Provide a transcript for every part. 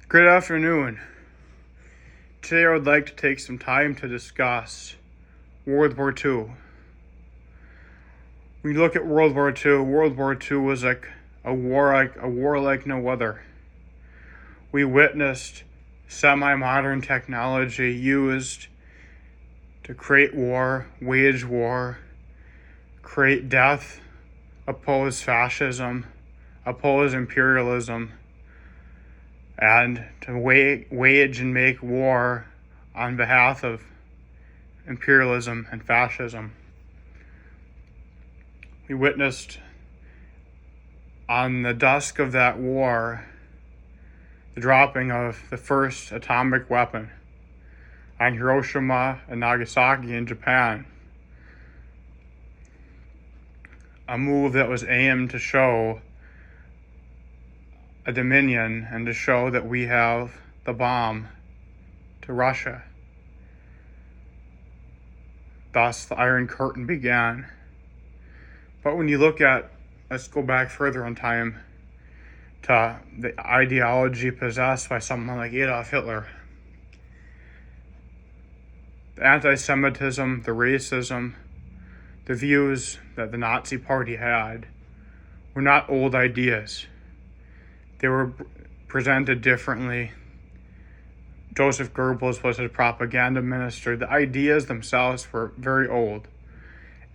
Good afternoon. Today I would like to take some time to discuss World War II. When you look at World War II, World War II was like a war like no other. We witnessed semi-modern technology used to create war, wage war, create death, oppose fascism, oppose imperialism, and to wage and make war on behalf of imperialism and fascism. We witnessed on the dusk of that war the dropping of the first atomic weapon on Hiroshima and Nagasaki in Japan. A move that was aimed to show a dominion and to show that we have the bomb to Russia. Thus, the Iron Curtain began. But when you look at, let's go back further in time to the ideology possessed by someone like Adolf Hitler. The anti-Semitism, the racism, the views that the Nazi Party had were not old ideas. They were presented differently. Joseph Goebbels was a propaganda minister. The ideas themselves were very old.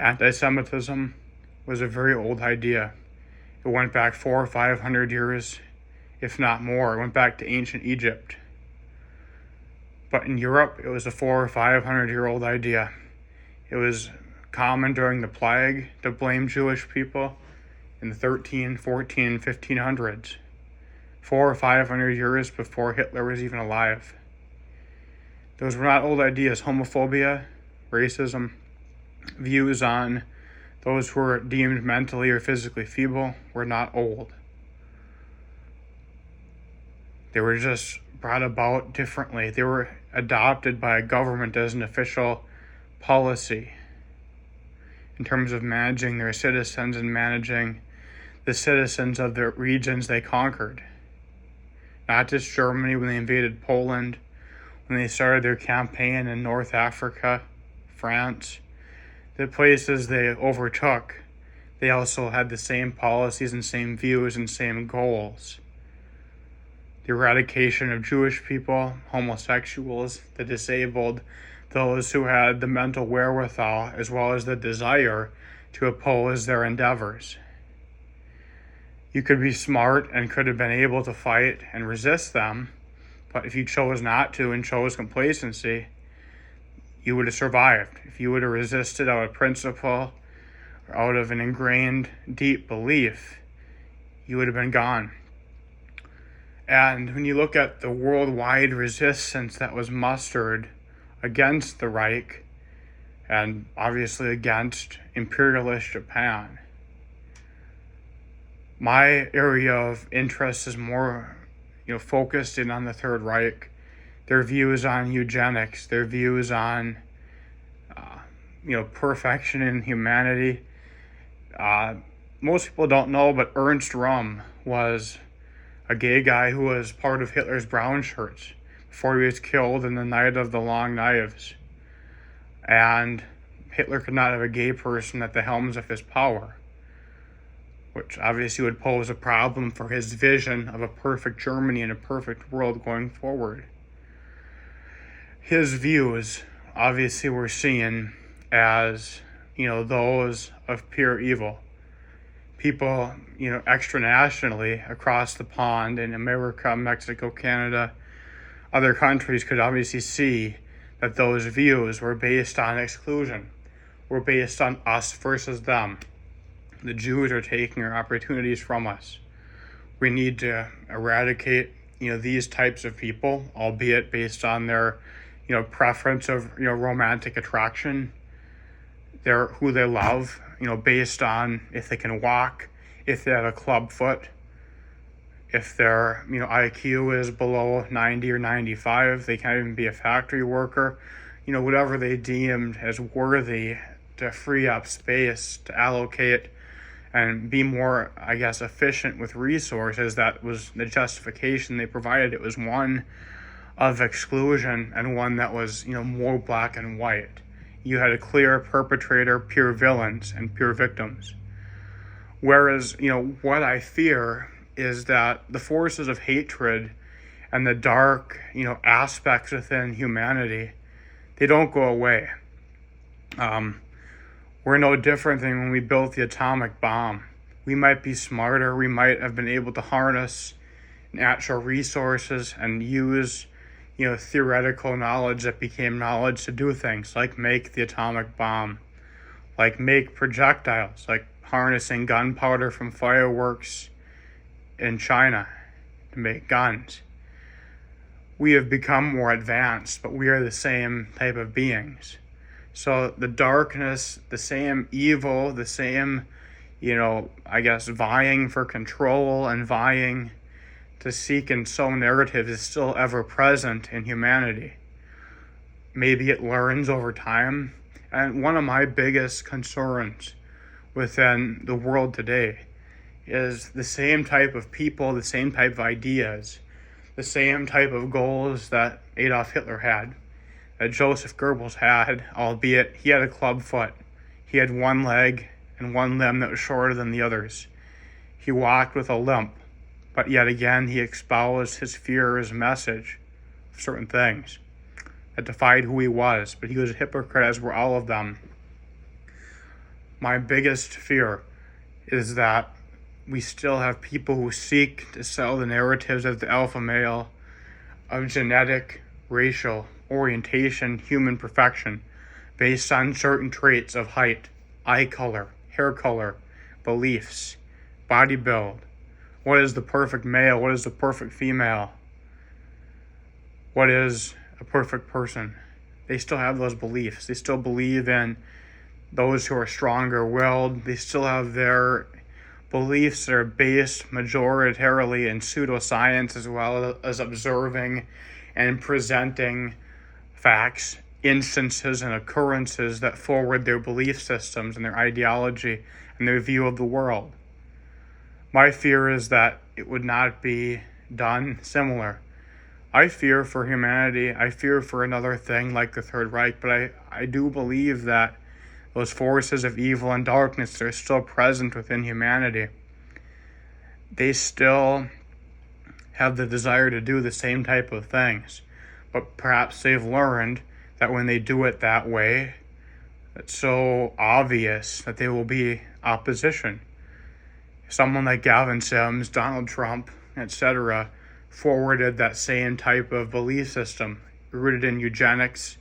Anti-Semitism was a very old idea. It went back 400 or 500 years, if not more. It went back to ancient Egypt. But in Europe, it was a 400 or 500-year-old idea. It was common during the plague to blame Jewish people in the 13, 14, 1500s. 400 or 500 years before Hitler was even alive. Those were not old ideas. Homophobia, racism, views on those who were deemed mentally or physically feeble were not old. They were just brought about differently. They were adopted by a government as an official policy in terms of managing their citizens and managing the citizens of the regions they conquered. Not just Germany when they invaded Poland, when they started their campaign in North Africa, France, the places they overtook, they also had the same policies and same views and same goals. The eradication of Jewish people, homosexuals, the disabled, those who had the mental wherewithal as well as the desire to oppose their endeavors. You could be smart and could have been able to fight and resist them, but if you chose not to and chose complacency, you would have survived. If you would have resisted out of principle or out of an ingrained deep belief, you would have been gone. And when you look at the worldwide resistance that was mustered against the Reich and obviously against imperialist Japan, my area of interest is more, focused in on the Third Reich, their views on eugenics, their views on, perfection in humanity. Most people don't know, but Ernst Röhm was a gay guy who was part of Hitler's brown shirts before he was killed in the Night of the Long Knives. And Hitler could not have a gay person at the helms of his power, which obviously would pose a problem for his vision of a perfect Germany and a perfect world going forward. His views obviously were seen as, those of pure evil. People, extranationally across the pond in America, Mexico, Canada, other countries could obviously see that those views were based on exclusion, were based on us versus them. The Jews are taking our opportunities from us. We need to eradicate, these types of people, albeit based on their, preference of, romantic attraction, who they love, based on if they can walk, if they have a club foot, if their, IQ is below 90 or 95, they can't even be a factory worker, whatever they deemed as worthy to free up space to allocate and be more, I guess, efficient with resources. That was the justification they provided. It was one of exclusion and one that was, more black and white. You had a clear perpetrator, pure villains, and pure victims. Whereas, what I fear is that the forces of hatred and the dark, aspects within humanity, they don't go away. We're no different than when we built the atomic bomb. We might be smarter. We might have been able to harness natural resources and use, theoretical knowledge that became knowledge to do things like make the atomic bomb, like make projectiles, like harnessing gunpowder from fireworks in China to make guns. We have become more advanced, but we are the same type of beings. So the darkness, the same evil, the same, vying for control and vying to seek and sow narratives is still ever present in humanity. Maybe it learns over time. And one of my biggest concerns within the world today is the same type of people, the same type of ideas, the same type of goals that Adolf Hitler had, that Joseph Goebbels had, albeit he had a club foot. He had one leg and one limb that was shorter than the others. He walked with a limp, but yet again he espoused his Führer's message of certain things that defied who he was, but he was a hypocrite, as were all of them. My biggest fear is that we still have people who seek to sell the narratives of the alpha male, of genetic, racial, orientation, human perfection, based on certain traits of height, eye color, hair color, beliefs, body build. What is the perfect male? What is the perfect female? What is a perfect person? They still have those beliefs. They still believe in those who are stronger-willed. They still have their beliefs that are based majoritarily in pseudoscience, as well as observing and presenting facts, instances, and occurrences that forward their belief systems and their ideology and their view of the world. My fear is that it would not be done similar. I fear for humanity. I fear for another thing like the Third Reich, but I do believe that those forces of evil and darkness that are still present within humanity, they still have the desire to do the same type of things. But perhaps they've learned that when they do it that way, it's so obvious that there will be opposition. Someone like Gavin Sims, Donald Trump, etc., forwarded that same type of belief system, rooted in eugenics,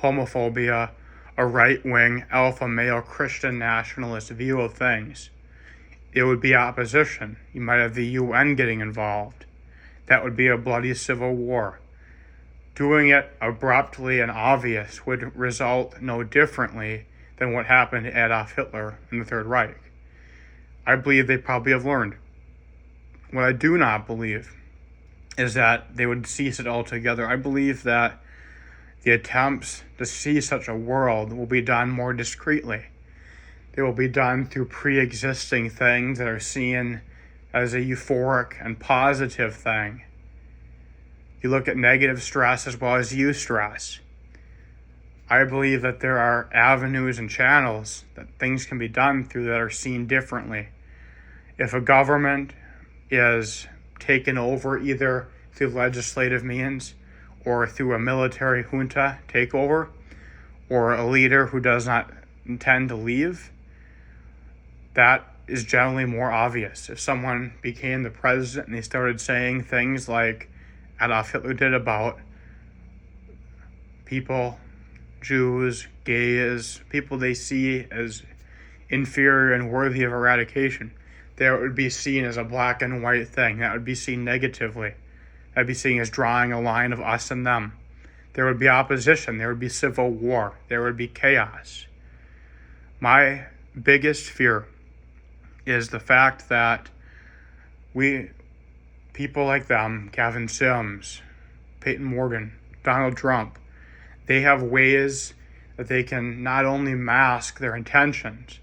homophobia, a right-wing, alpha male Christian nationalist view of things. It would be opposition. You might have the UN getting involved. That would be a bloody civil war. Doing it abruptly and obvious would result no differently than what happened to Adolf Hitler in the Third Reich. I believe they probably have learned. What I do not believe is that they would cease it altogether. I believe that the attempts to see such a world will be done more discreetly. They will be done through pre-existing things that are seen as a euphoric and positive thing. You look at negative stress as well as eustress. I believe that there are avenues and channels that things can be done through that are seen differently. If a government is taken over either through legislative means or through a military junta takeover, or a leader who does not intend to leave, that is generally more obvious. If someone became the president and they started saying things like Adolf Hitler did about people, Jews, gays, people they see as inferior and worthy of eradication, that would be seen as a black and white thing. That would be seen negatively. That would be seen as drawing a line of us and them. There would be opposition. There would be civil war. There would be chaos. My biggest fear is the fact that people like them, Gavin Sims, Peyton Morgan, Donald Trump, they have ways that they can not only mask their intentions,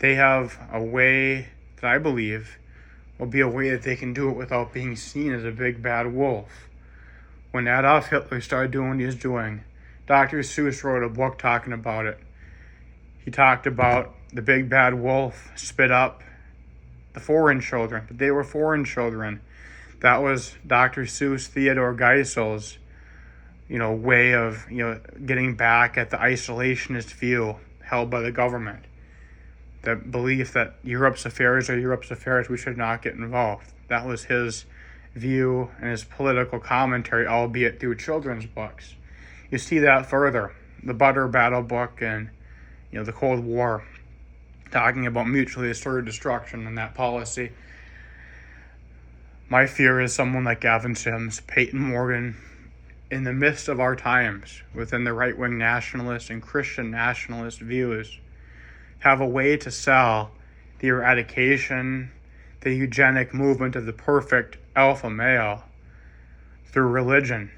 they have a way that I believe will be a way that they can do it without being seen as a big bad wolf. When Adolf Hitler started doing what he was doing, Dr. Seuss wrote a book talking about it. He talked about the big bad wolf spit up the foreign children, but they were foreign children. That was Dr. Seuss, Theodore Geisel's, way of, getting back at the isolationist view held by the government. The belief that Europe's affairs are Europe's affairs, we should not get involved. That was his view and his political commentary, albeit through children's books. You see that further. The Butter Battle book and, the Cold War, talking about mutually assured destruction and that policy. My fear is someone like Gavin Sims, Peyton Morgan, in the midst of our times, within the right-wing nationalist and Christian nationalist views, have a way to sell the eradication, the eugenic movement of the perfect alpha male through religion.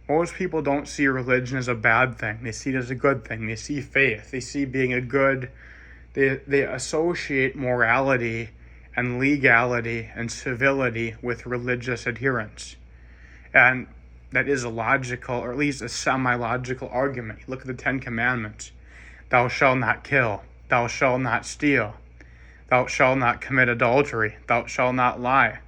Most people don't see religion as a bad thing. They see it as a good thing. They see faith. They see being a good... They associate morality and legality and civility with religious adherence. And that is a logical, or at least a semi-logical argument. You look at the Ten Commandments. Thou shalt not kill. Thou shalt not steal. Thou shalt not commit adultery. Thou shalt not lie.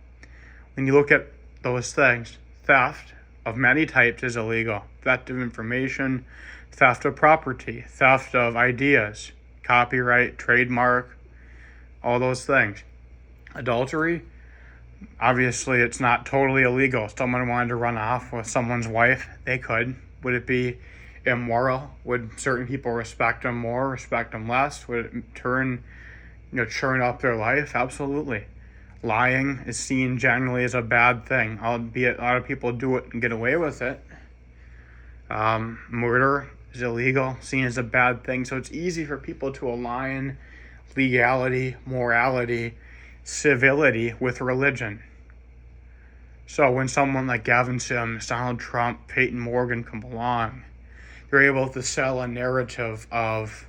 When you look at those things, theft of many types is illegal. Theft of information, theft of property, theft of ideas, copyright, trademark, all those things. Adultery, obviously it's not totally illegal. If someone wanted to run off with someone's wife, they could. Would it be immoral? Would certain people respect them more, respect them less? Would it churn up their life? Absolutely. Lying is seen generally as a bad thing, albeit a lot of people do it and get away with it. Murder is illegal, seen as a bad thing. So it's easy for people to align legality, morality, civility with religion. So when someone like Gavin Sims, Donald Trump, Peyton Morgan come along, they're able to sell a narrative of,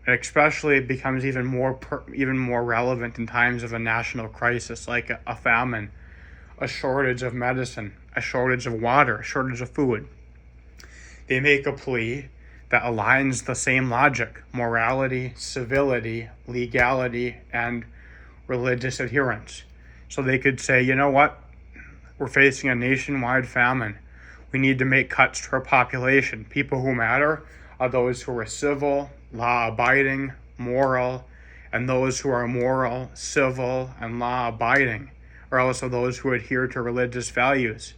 and especially it becomes even more relevant in times of a national crisis like a famine, a shortage of medicine, a shortage of water, a shortage of food. They make a plea that aligns the same logic: morality, civility, legality, and religious adherence. So they could say, you know what? We're facing a nationwide famine. We need to make cuts to our population. People who matter are those who are civil, law-abiding, moral, and those who are immoral, civil, and law-abiding are also those who adhere to religious values.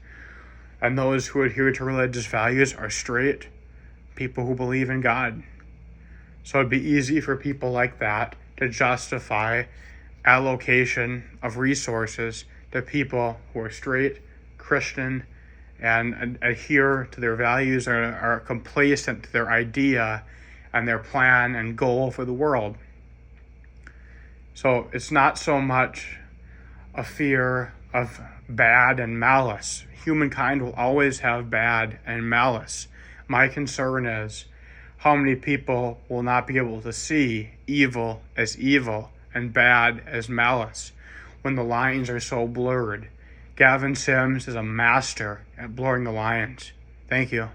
And those who adhere to religious values are straight, people who believe in God. So it'd be easy for people like that to justify allocation of resources to people who are straight, Christian, and adhere to their values, or are complacent to their idea and their plan and goal for the world. So it's not so much a fear of bad and malice. Humankind will always have bad and malice. My concern is how many people will not be able to see evil as evil and bad as malice when the lines are so blurred. Gavin Sims is a master at blurring the lines. Thank you.